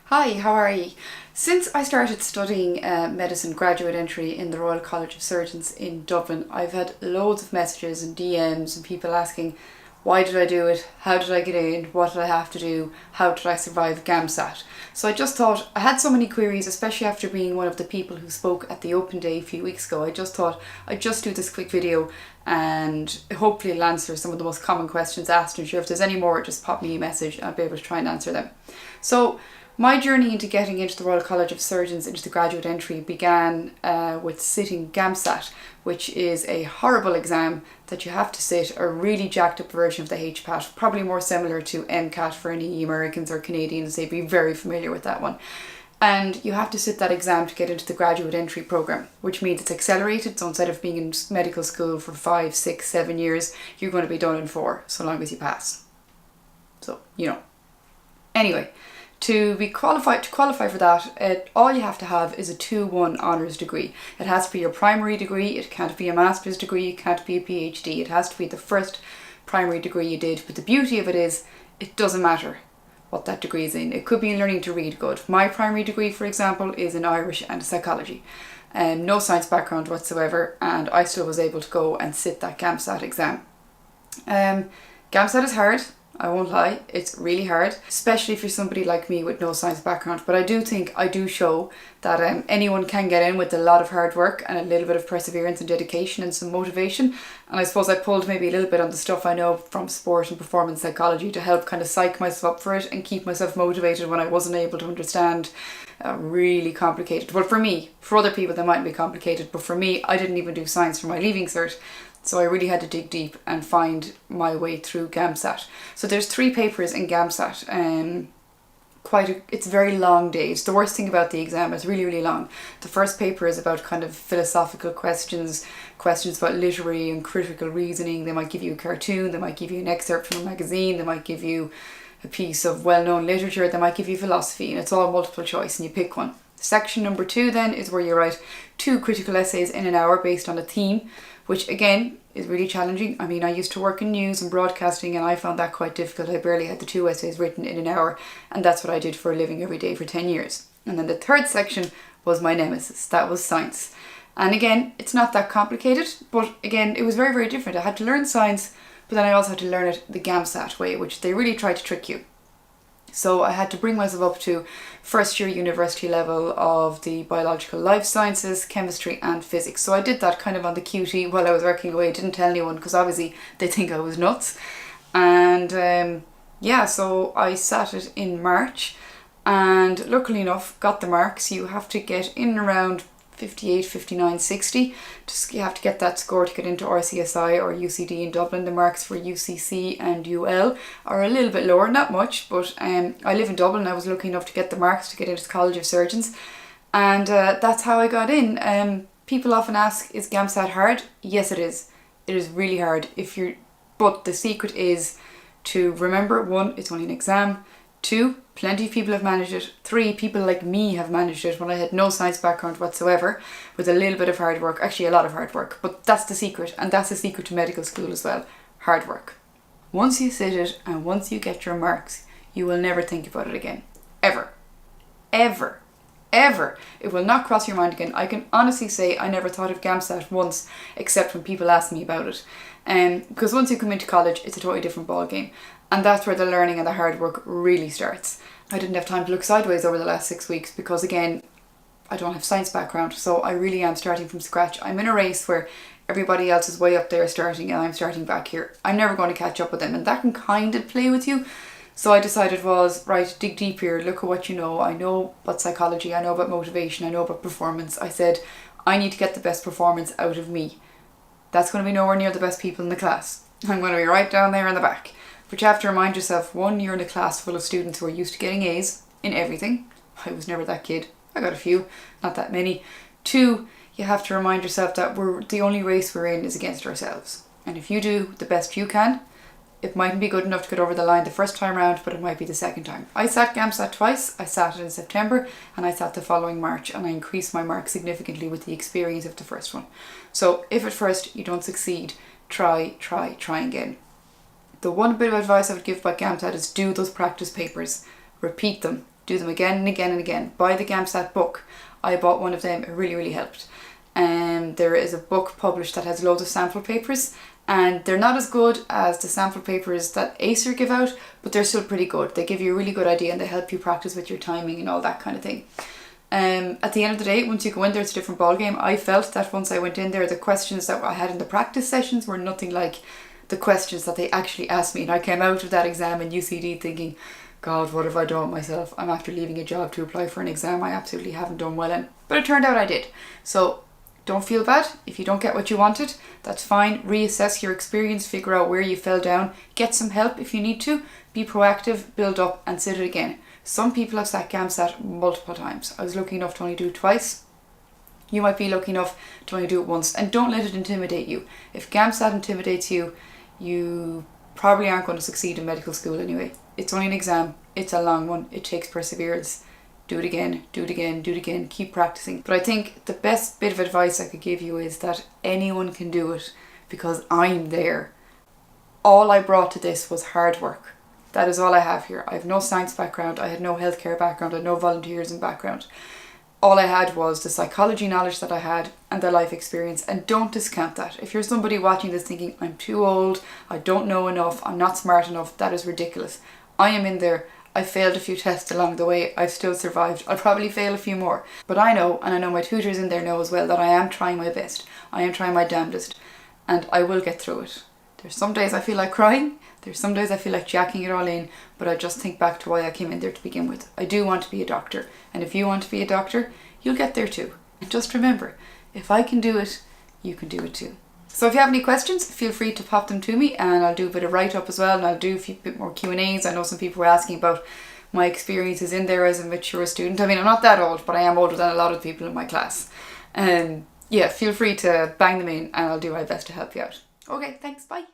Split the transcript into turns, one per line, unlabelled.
Hi, how are you? Since I started studying medicine graduate entry in the Royal College of Surgeons in Dublin, I've had loads of messages and DMs and people asking, why did I do it? How did I get in? What did I have to do? How did I survive GAMSAT? So I just thought, I had so many queries, especially after being one of the people who spoke at the open day a few weeks ago. I just thought I'd just do this quick video and hopefully it'll answer some of the most common questions asked. And sure, if there's any more, just pop me a message and I'll be able to try and answer them. So my journey into getting into the Royal College of Surgeons, into the graduate entry, began with sitting GAMSAT, which is a horrible exam that you have to sit, a really jacked up version of the HPAT, probably more similar to MCAT for any Americans or Canadians. They'd be very familiar with that one. And you have to sit that exam to get into the graduate entry program, which means it's accelerated. So instead of being in medical school for 5, 6, 7 years, you're going to be done in 4, so long as you pass. So, Anyway, to qualify for that, all you have to have is a 2-1 honours degree. It has to be your primary degree, it can't be a master's degree, it can't be a PhD. It has to be the first primary degree you did. But the beauty of it is, it doesn't matter what that degree is in. It could be in learning to read good. My primary degree, for example, is in Irish and psychology. No science background whatsoever, and I still was able to go and sit that GAMSAT exam. GAMSAT is hard. I won't lie, it's really hard, especially if you're somebody like me with no science background. But I do think I do show that anyone can get in with a lot of hard work and a little bit of perseverance and dedication and some motivation. And I suppose I pulled maybe a little bit on the stuff I know from sport and performance psychology to help kind of psych myself up for it and keep myself motivated when I wasn't able to understand really complicated. Well, for me, for other people they might be complicated, but for me, I didn't even do science for my leaving cert. So I really had to dig deep and find my way through GAMSAT. So there's 3 papers in GAMSAT, and it's a very long day. It's the worst thing about the exam. It's really, really long. The first paper is about kind of philosophical questions about literary and critical reasoning. They might give you a cartoon, they might give you an excerpt from a magazine, they might give you a piece of well-known literature, they might give you philosophy, and it's all multiple choice and you pick one. Section number 2 then is where you write 2 critical essays in an hour based on a theme, which again is really challenging. I mean, I used to work in news and broadcasting and I found that quite difficult. I barely had the 2 essays written in an hour, and that's what I did for a living every day for 10 years. And then the third section was my nemesis. That was science. And again, it's not that complicated, but again, it was very, very different. I had to learn science, but then I also had to learn it the GAMSAT way, which they really tried to trick you. So I had to bring myself up to first year university level of the biological life sciences, chemistry and physics. So I did that kind of on the QT while I was working away. I didn't tell anyone because obviously they think I was nuts. And so I sat it in March and luckily enough got the marks. You have to get in around 58, 59, 60. You have to get that score to get into RCSI or UCD in Dublin. The marks for UCC and UL are a little bit lower, not much, but I live in Dublin. I was lucky enough to get the marks to get into the College of Surgeons, and that's how I got in. People often ask, is GAMSAT hard? Yes, it is. It is really hard. But the secret is to remember, 1, it's only an exam. 2, plenty of people have managed it. 3, people like me have managed it when I had no science background whatsoever, with a little bit of hard work, actually a lot of hard work, but that's the secret, and that's the secret to medical school as well, hard work. Once you sit it and once you get your marks, you will never think about it again. Ever. Ever. Ever. It will not cross your mind again. I can honestly say I never thought of GAMSAT once, except when people ask me about it. Because once you come into college, it's a totally different ball game. And that's where the learning and the hard work really starts. I didn't have time to look sideways over the last 6 weeks because again, I don't have science background, so I really am starting from scratch. I'm in a race where everybody else is way up there starting and I'm starting back here. I'm never going to catch up with them, and that can kind of play with you. So I decided right, dig deep here, look at what you know. I know about psychology, I know about motivation, I know about performance. I said, I need to get the best performance out of me. That's going to be nowhere near the best people in the class. I'm going to be right down there in the back. But you have to remind yourself, 1, you're in a class full of students who are used to getting A's in everything. I was never that kid. I got a few, not that many. 2, you have to remind yourself that the only race we're in is against ourselves. And if you do the best you can, it mightn't be good enough to get over the line the first time round, but it might be the second time. I sat GAMSAT twice. I sat it in September and I sat the following March, and I increased my marks significantly with the experience of the first one. So if at first you don't succeed, try again. The one bit of advice I would give about GAMSAT is do those practice papers. Repeat them. do them again and again and again. Buy the GAMSAT book. I bought one of them, it really, really helped. There is a book published that has loads of sample papers, and they're not as good as the sample papers that Acer give out, but they're still pretty good. They give you a really good idea and they help you practice with your timing and all that kind of thing. At the end of the day, once you go in there, it's a different ballgame. I felt that once I went in there, the questions that I had in the practice sessions were nothing like the questions that they actually asked me. And I came out of that exam in UCD thinking, God, what have I done with myself? I'm after leaving a job to apply for an exam I absolutely haven't done well in. But it turned out I did. So don't feel bad if you don't get what you wanted. That's fine. Reassess your experience, figure out where you fell down, get some help if you need to, be proactive, build up and sit it again. Some people have sat GAMSAT multiple times. I was lucky enough to only do it twice. You might be lucky enough to only do it once, and don't let it intimidate you. If GAMSAT intimidates you, you probably aren't going to succeed in medical school anyway. It's only an exam, it's a long one, it takes perseverance. Do it again, do it again, do it again, keep practicing. But I think the best bit of advice I could give you is that anyone can do it because I'm there. All I brought to this was hard work. That is all I have here. I have no science background, I had no healthcare background, I had no volunteerism background. All I had was the psychology knowledge that I had and the life experience, and don't discount that. If you're somebody watching this thinking, I'm too old, I don't know enough, I'm not smart enough, that is ridiculous. I am in there. I failed a few tests along the way. I've still survived. I'll probably fail a few more. But I know, and I know my tutors in there know as well, that I am trying my best. I am trying my damnedest. And I will get through it. There's some days I feel like crying. There's some days I feel like jacking it all in. But I just think back to why I came in there to begin with. I do want to be a doctor. And if you want to be a doctor, you'll get there too. And just remember, if I can do it, you can do it too. So if you have any questions, feel free to pop them to me, and I'll do a bit of write-up as well, and I'll do a bit more Q&As. I know some people were asking about my experiences in there as a mature student. I mean, I'm not that old, but I am older than a lot of people in my class. Yeah, feel free to bang them in and I'll do my best to help you out. Okay, thanks, bye.